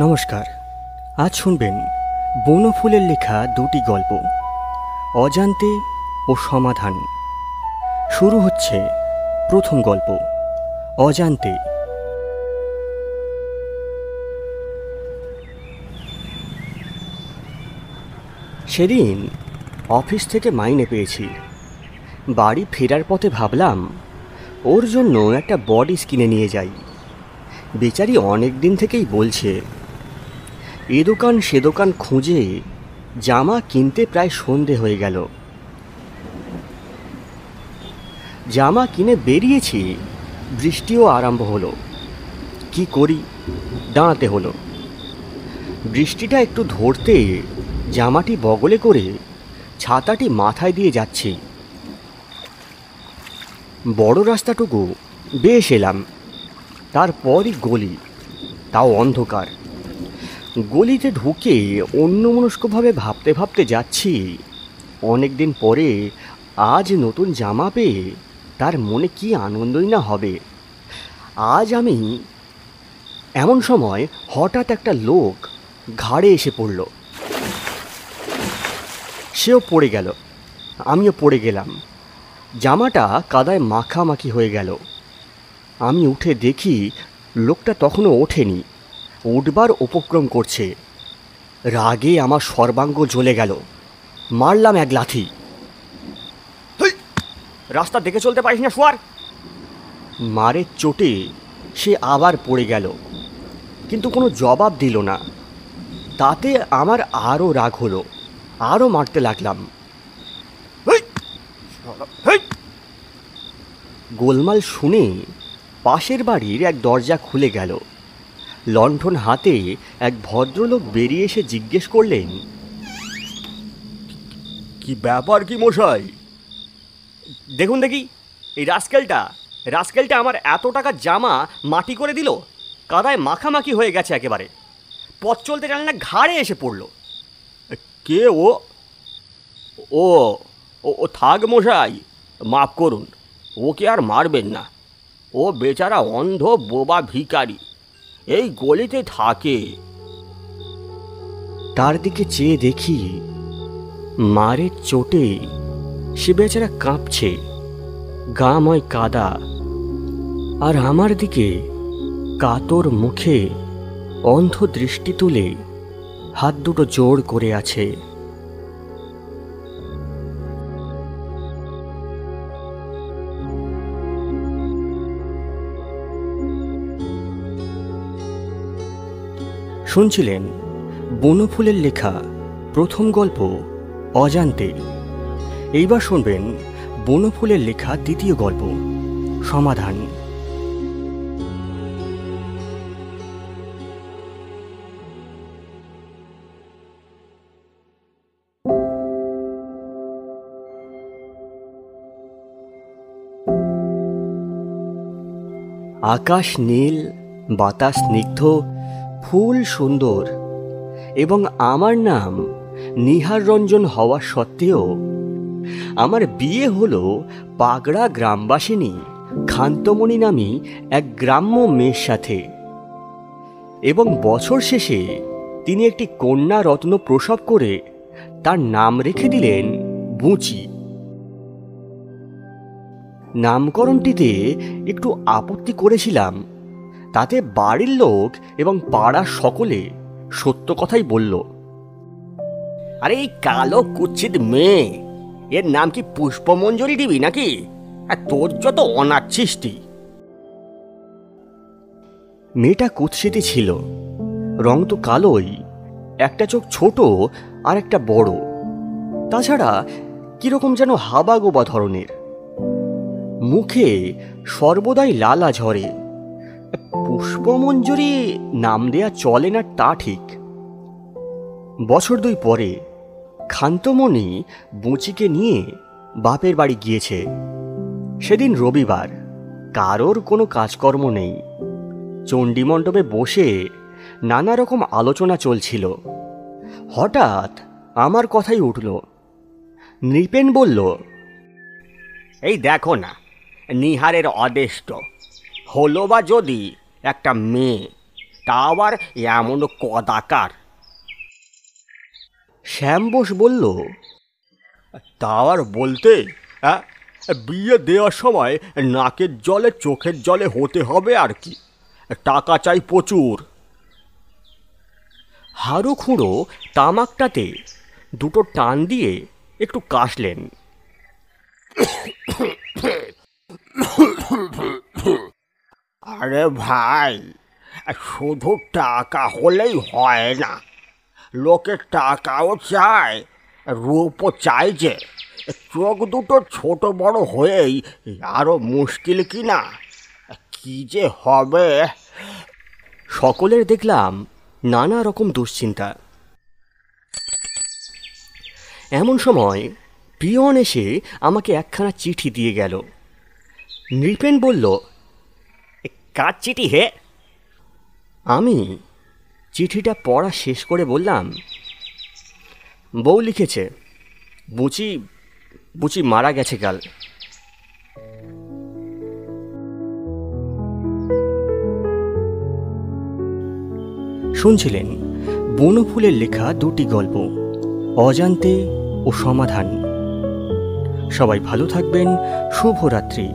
নমস্কার। আজ শুনবেন বনফুলের লেখা দুটি গল্প, অজান্তে ও সমাধান। শুরু হচ্ছে প্রথম গল্প, অজান্তে। সেদিন অফিস থেকে মাইনে পেয়েছি। বাড়ি ফেরার পথে ভাবলাম ওর জন্য একটা বডিস কিনে নিয়ে যাই। বেচারি অনেক দিন থেকেই বলছে। এ দোকান সে দোকান খুঁজে জামা কিনতে প্রায় সন্ধে হয়ে গেল। জামা কিনে বেরিয়েছি, বৃষ্টিও আরম্ভ হলো। কি করি, দাঁড়াতে হলো। বৃষ্টিটা একটু ধরতে জামাটি বগলে করে ছাতাটি মাথায় দিয়ে যাচ্ছি। বড় রাস্তাটুকু বেশ এলাম, তারপরই গলি, তাও অন্ধকার। গলিতে ঢুকে অন্যমনস্কভাবে ভাবতে ভাবতে যাচ্ছি, অনেক দিন পরে আজ নতুন জামা পেয়ে তার মনে কি আনন্দই না হবে। আজ আমি এমন সময় হঠাৎ একটা লোক ঘাড়ে এসে পড়ল। সেও পড়ে গেল, আমিও পড়ে গেলাম। জামাটা কাদায় মাখামাখি হয়ে গেল। আমি উঠে দেখি লোকটা তখনও ওঠেনি, উঠবার উপক্রম করছে। রাগে আমার সর্বাঙ্গ জ্বলে গেল। মারলাম এক লাথি। রাস্তা দেখে চলতে পারিস না শুয়ার! মারের চোটে সে আবার পড়ে গেল, কিন্তু কোনো জবাব দিল না। তাতে আমার আরও রাগ হলো, আরও মারতে লাগলাম। গোলমাল শুনে পাশের বাড়ির এক দরজা খুলে গেল। লণ্ঠন হাতে এক ভদ্রলোক বেরিয়ে এসে জিজ্ঞেস করলেন, কি ব্যাপার কি মশাই? দেখুন দেখি, এই রাস্কেলটা আমার এত টাকার জামা মাটি করে দিল। কাদায় মাখামাখি হয়ে গেছে একেবারে। পথ চলতে জানে না, ঘাড়ে এসে পড়ল। কে ও? ও ও থাক মশাই, মাফ করুন, ওকে আর মারবেন না। ও বেচারা অন্ধ বোবা ভিখারি, এই গলিতে থাকে। তার দিকে চেয়ে দেখি মারের চোটে সে বেচারা কাঁপছে, গাময় কাদা। আর আমার দিকে কাতর মুখে অন্ধ দৃষ্টি তুলে হাত দুটো জোর করে আছে। শুনছিলেন বনফুলের লেখা প্রথম গল্প, অজান্তে। এইবার শুনবেন বনফুলের লেখা দ্বিতীয় গল্প, সমাধান। আকাশ নীল, বাতাস স্নিগ্ধ, ফুল সুন্দর, এবং আমার নাম নিহার রঞ্জন হওয়া সত্ত্বেও আমার বিয়ে হলো পাগড়া গ্রামবাসিনী খান্তমণি নামী এক গ্রাম্য মেয়ের সাথে। এবং বছর শেষে তিনি একটি কন্যা রত্ন প্রসব করে তার নাম রেখে দিলেন বুচি। নামকরণটিতে একটু আপত্তি করেছিলাম, তাতে বাড়ির লোক এবং পাড়ার সকলে সত্য কথাই বলল। আরে এই কালো কুচ্ছিত মেয়ে, এর নাম কি পুষ্পমঞ্জরি দিবি নাকি? আর তোর যত অনাচ্ছিষ্টি। মেয়েটা কুৎসিতই ছিল, রং তো কালোই, একটা চোখ ছোট আর একটা বড়। তাছাড়া কিরকম যেন হাবাগোবা ধরনের। মুখে সর্বদাই লালা ঝরে। পুষ্পমঞ্জরি নাম দেয়া চলে না তা ঠিক। বছর দুই পরে খান্তমণি বুচিকে নিয়ে বাপের বাড়ি গিয়েছে। সেদিন রবিবার, কারোর কোনো কাজকর্ম নেই। চণ্ডীমণ্ডপে বসে নানা রকম আলোচনা চলছিল। হঠাৎ আমার কথাই উঠল। নৃপেন বলল, এই দেখো না, নিহারের অদেষ্ট হলো বা যদি একটা মেয়ে, তা আবার এমন কদাকার। শ্যাম বোস বলল, তা আর বলতে, হ্যাঁ, বিয়ে দেওয়ার সময় নাকের জলে চোখের জলে হতে হবে আর কি। টাকা চাই প্রচুর। হাড়ো খুঁড়ো তামাকটাতে দুটো টান দিয়ে একটু কাশলেন। আরে ভাই, শুধু টাকা হলেই হয় না, লোকে টাকাও চায়, রূপও চাই। যে চোখ দুটো ছোট বড় হয়েই আরো মুশকিল কিনা, কি যে হবে। সকলের দেখলাম নানা রকম দুশ্চিন্তা। এমন সময় পিয়ন এসে আমাকে একখানা চিঠি দিয়ে গেল। নৃপেন বলল, কার চিঠি হে? আমি চিঠিটা পড়া শেষ করে বললাম, বউ লিখেছে, বুচি বুচি মারা গেছে কাল। শুনছিলেন বনফুলের লেখা দুটি গল্প, অজান্তে ও সমাধান। সবাই ভালো থাকবেন। শুভরাত্রি।